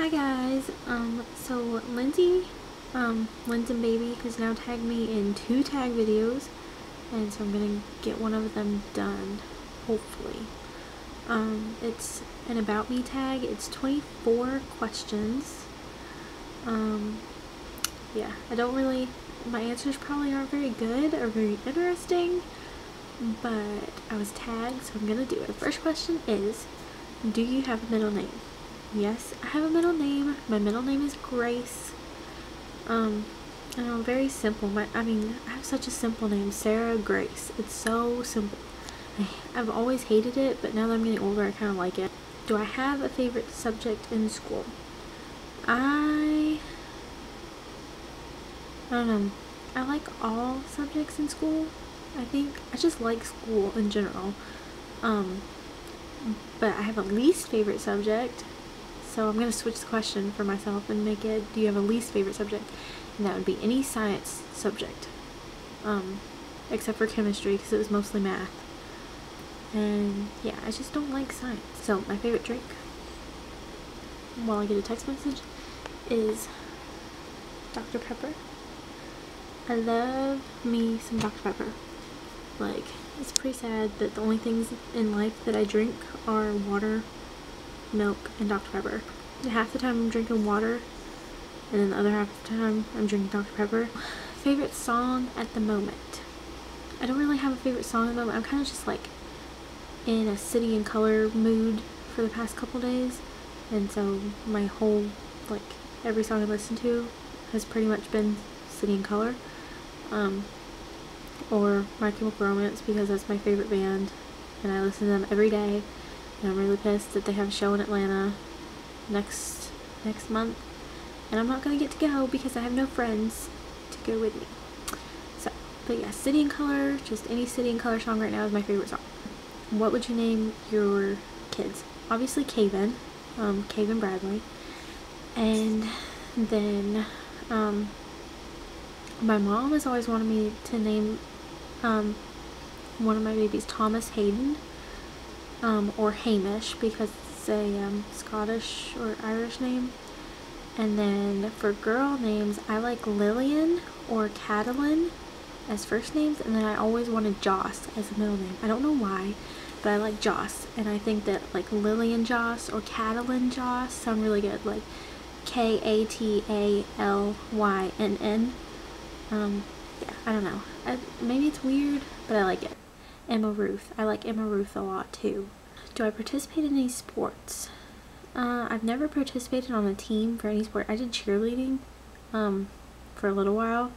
Hi guys, so Lindsay and Baby has now tagged me in 2 tag videos, and so I'm gonna get one of them done, hopefully. It's an about me tag. It's 24 questions. Yeah, my answers probably aren't very good or very interesting, but I was tagged, so I'm gonna do it. The first question is, do you have a middle name? Yes, I have a middle name. My middle name is Grace. I know, very simple. I have such a simple name, Sarah Grace. It's so simple. I've always hated it, but now that I'm getting older, I kind of like it. Do I have a favorite subject in school? I don't know. I like all subjects in school. I just like school in general. But I have a least favorite subject. So I'm going to switch the question for myself and make it, do you have a least favorite subject? And that would be any science subject. Except for chemistry, because it was mostly math. And yeah, I just don't like science. So my favorite drink, while I get a text message, is Dr. Pepper. I love me some Dr. Pepper. Like, it's pretty sad that the only things in life that I drink are water, milk, and Dr. Pepper. Half the time I'm drinking water, and then the other half of the time I'm drinking Dr. Pepper. Favorite song at the moment? I don't really have a favorite song at the moment. I'm kind of just like in a City and Color mood for the past couple days, and so my whole, like, every song I listen to has pretty much been City and Color, or My Chemical Romance, because that's my favorite band and I listen to them every day. And I'm really pissed that they have a show in Atlanta next month, and I'm not gonna get to go because I have no friends to go with me. So, but yeah, City and Color, just any City and Color song right now is my favorite song. What would you name your kids? Obviously Caven, Caven Bradley, and then my mom has always wanted me to name one of my babies Thomas Hayden, or Hamish, because it's a Scottish or Irish name. And then for girl names, I like Lillian or Catalin as first names, and then I always wanted Joss as a middle name. I don't know why, but I like Joss, and I think that like Lillian Joss or Catalin Joss sound really good, like Katalynn. Yeah, I don't know. Maybe it's weird, but I like it. Emma Ruth. I like Emma Ruth a lot too. Do I participate in any sports? I've never participated on a team for any sport. I did cheerleading for a little while,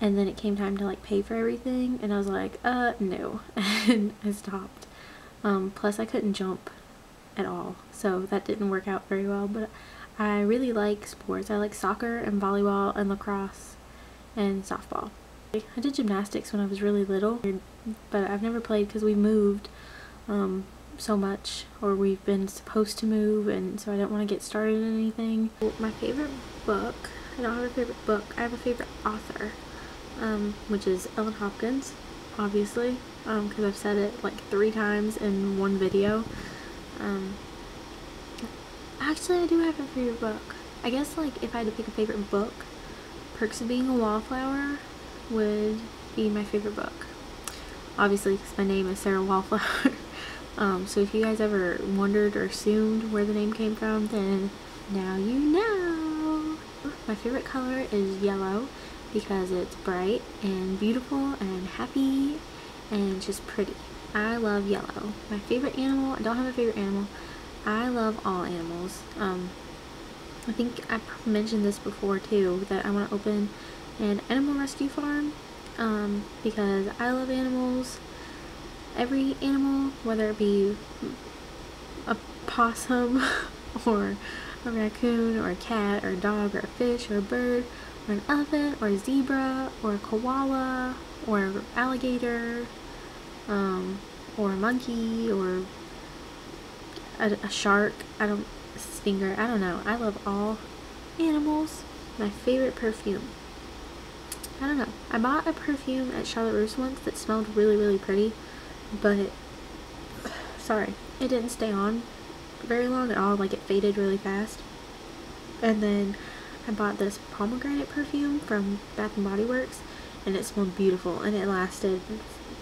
and then it came time to like pay for everything, and I was like, no, and I stopped. Plus I couldn't jump at all, so that didn't work out very well. But I really like sports. I like soccer and volleyball and lacrosse and softball. I did gymnastics when I was really little, but I've never played because we moved so much, or we've been supposed to move, and so I don't want to get started in anything. My favorite book, I don't have a favorite book, I have a favorite author, which is Ellen Hopkins, obviously, because I've said it like 3 times in one video. Actually, I do have a favorite book. I guess, like, if I had to pick a favorite book, Perks of Being a Wallflower would be my favorite book, obviously because my name is Sarah Wallflower. So if you guys ever wondered or assumed where the name came from, then now you know. My favorite color is yellow because it's bright and beautiful and happy and just pretty. I love yellow. My favorite animal, I don't have a favorite animal. I love all animals. I think I mentioned this before too, that I want to open an animal rescue farm, because I love animals. Every animal, whether it be a possum or a raccoon or a cat or a dog or a fish or a bird or an elephant or a zebra or a koala or an alligator, or a monkey or a shark, a stinger, I don't know. I love all animals. My favorite perfume, I don't know. I bought a perfume at Charlotte Russe once that smelled really, really pretty, but sorry, it didn't stay on very long at all. Like, it faded really fast. And then I bought this pomegranate perfume from Bath and Body Works, and it smelled beautiful, and it lasted,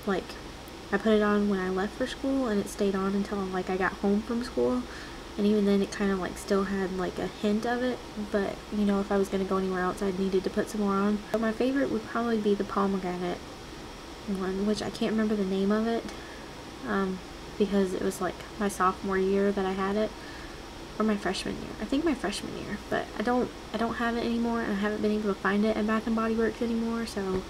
like, I put it on when I left for school, and it stayed on until, like, I got home from school. And even then it kind of like still had like a hint of it, but you know, if I was going to go anywhere else I needed to put some more on. But my favorite would probably be the pomegranate one, which I can't remember the name of it, because it was like my sophomore year that I had it, or my freshman year. I think my freshman year, but I don't have it anymore, and I haven't been able to find it at Bath and Body Works anymore, so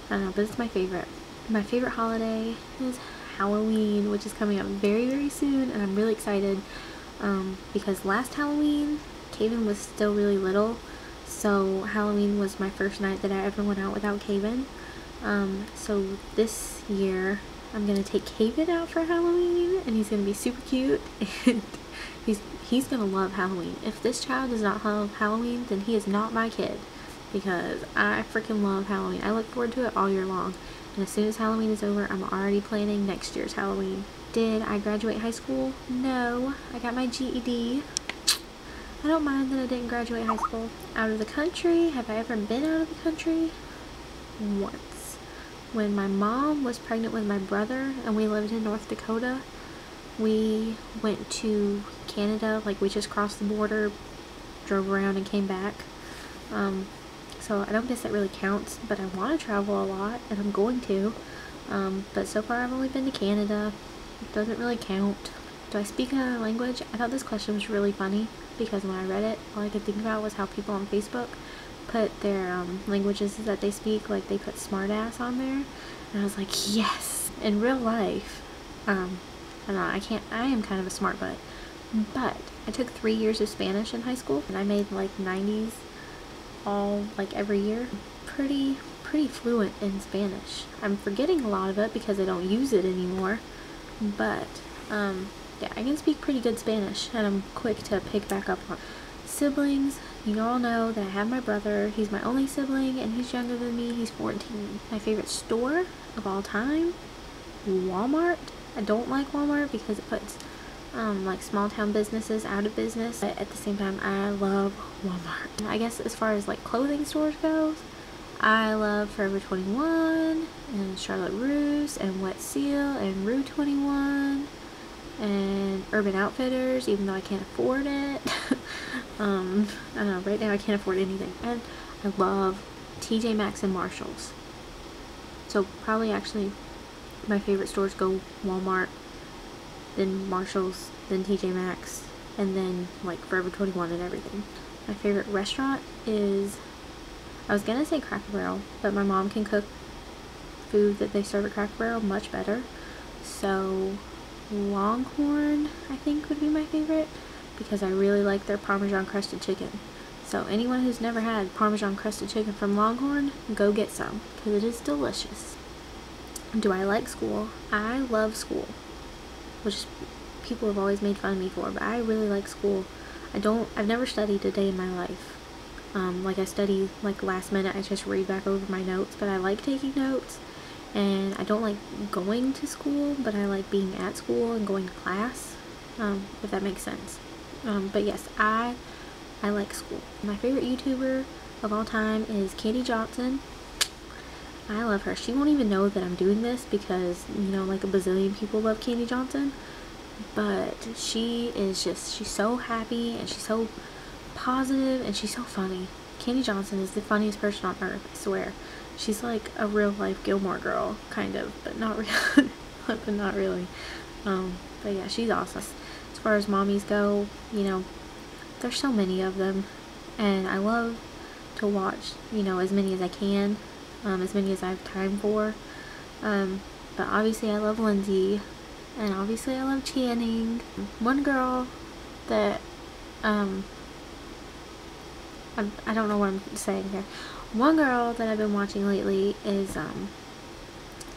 I don't know, but it's my favorite. My favorite holiday is Halloween, which is coming up very, very soon, and I'm really excited. Because last Halloween, Kaven was still really little, so Halloween was my first night that I ever went out without Kaven. So this year, I'm gonna take Kaven out for Halloween, and he's gonna be super cute, and he's gonna love Halloween. If this child does not love Halloween, then he is not my kid, because I freaking love Halloween. I look forward to it all year long, and as soon as Halloween is over, I'm already planning next year's Halloween. Did I graduate high school? No. I got my GED. I don't mind that I didn't graduate high school. Out of the country? Have I ever been out of the country? Once. When my mom was pregnant with my brother and we lived in North Dakota, we went to Canada. Like, we just crossed the border, drove around, and came back. So I don't guess that really counts, but I want to travel a lot, and I'm going to. But so far I've only been to Canada. It doesn't really count. Do I speak another language? I thought this question was really funny, because when I read it, all I could think about was how people on Facebook put their languages that they speak, like they put smartass on there, and I was like, yes! In real life, I don't know, I am kind of a smart butt, but I took 3 years of Spanish in high school, and I made like 90s all, like, every year. Pretty fluent in Spanish. I'm forgetting a lot of it because I don't use it anymore. But, yeah, I can speak pretty good Spanish, and I'm quick to pick back up on. Siblings, you all know that I have my brother. He's my only sibling, and he's younger than me. He's 14. My favorite store of all time? Walmart. I don't like Walmart because it puts, like, small town businesses out of business. But at the same time, I love Walmart. I guess as far as, like, clothing stores goes, I love Forever 21 and Charlotte Russe and Wet Seal and Rue 21 and Urban Outfitters, even though I can't afford it. I don't know, right now I can't afford anything. And I love TJ Maxx and Marshalls. So probably actually my favorite stores go Walmart, then Marshalls, then TJ Maxx, and then like Forever 21 and everything. My favorite restaurant is, I was gonna say Cracker Barrel, but my mom can cook food that they serve at Cracker Barrel much better. So Longhorn, I think, would be my favorite, because I really like their Parmesan crusted chicken. So anyone who's never had Parmesan crusted chicken from Longhorn, go get some, because it is delicious. Do I like school? I love school, which people have always made fun of me for, but I really like school. I've never studied a day in my life. Like, I study, like, last minute, I just read back over my notes, but I like taking notes, and I don't like going to school, but I like being at school and going to class, if that makes sense. But yes, I like school. My favorite YouTuber of all time is Katie Johnson. I love her. She won't even know that I'm doing this because, you know, like a bazillion people love Katie Johnson, but she's so happy, and she's so positive, and she's so funny. Katie Johnson is the funniest person on earth, I swear. She's like a real life Gilmore Girl, kind of, but not really. But not really. But yeah, she's awesome. As far as mommies go, you know, there's so many of them, and I love to watch, you know, as many as I can, as many as I have time for. But obviously I love Lindsay, and obviously I love Channing. One girl that I don't know what I'm saying here. One girl that I've been watching lately is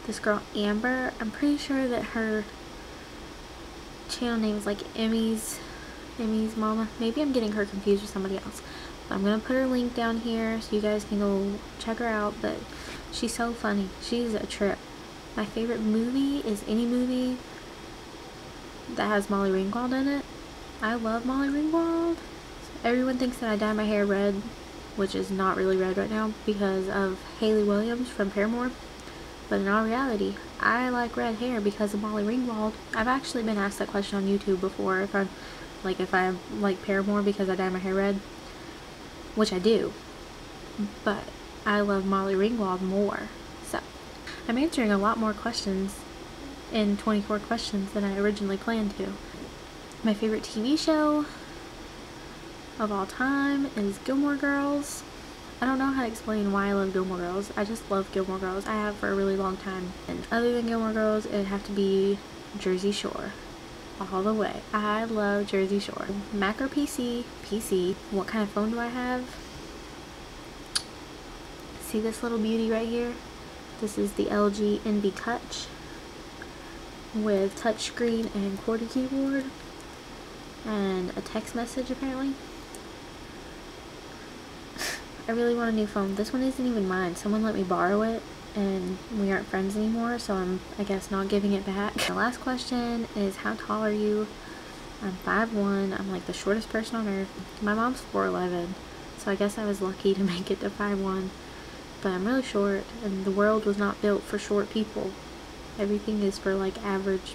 this girl Amber. I'm pretty sure that her channel name is like Emmy's Mama. Maybe I'm getting her confused with somebody else. But I'm gonna put her link down here so you guys can go check her out. But she's so funny. She's a trip. My favorite movie is any movie that has Molly Ringwald in it. I love Molly Ringwald. Everyone thinks that I dye my hair red, which is not really red right now, because of Hayley Williams from Paramore. But in all reality, I like red hair because of Molly Ringwald. I've actually been asked that question on YouTube before, if I like Paramore because I dye my hair red, which I do. But I love Molly Ringwald more. So, I'm answering a lot more questions in 24 questions than I originally planned to. My favorite TV show of all time is Gilmore Girls. I don't know how to explain why I love Gilmore Girls. I just love Gilmore Girls. I have for a really long time. And other than Gilmore Girls, it'd have to be Jersey Shore. All the way. I love Jersey Shore. Mac or PC? PC. What kind of phone do I have? See this little beauty right here? This is the LG Envy Touch with touchscreen and QWERTY keyboard and a text message apparently. I really want a new phone. This one isn't even mine. Someone let me borrow it and we aren't friends anymore, so I'm, I guess, not giving it back. The last question is, how tall are you? I'm 5'1". I'm like the shortest person on earth. My mom's 4'11", so I guess I was lucky to make it to 5'1". But I'm really short, and the world was not built for short people. Everything is for like average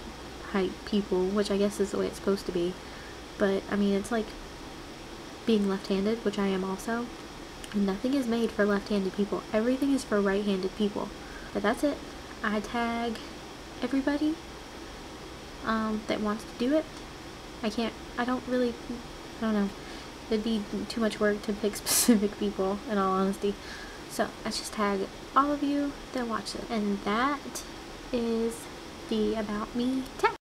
height people, which I guess is the way it's supposed to be. But I mean, it's like being left-handed, which I am also. And nothing is made for left-handed people. Everything is for right-handed people. But that's it. I tag everybody that wants to do it. I don't know. It'd be too much work to pick specific people, in all honesty. So I just tag all of you that watch it. And that is the About Me tag.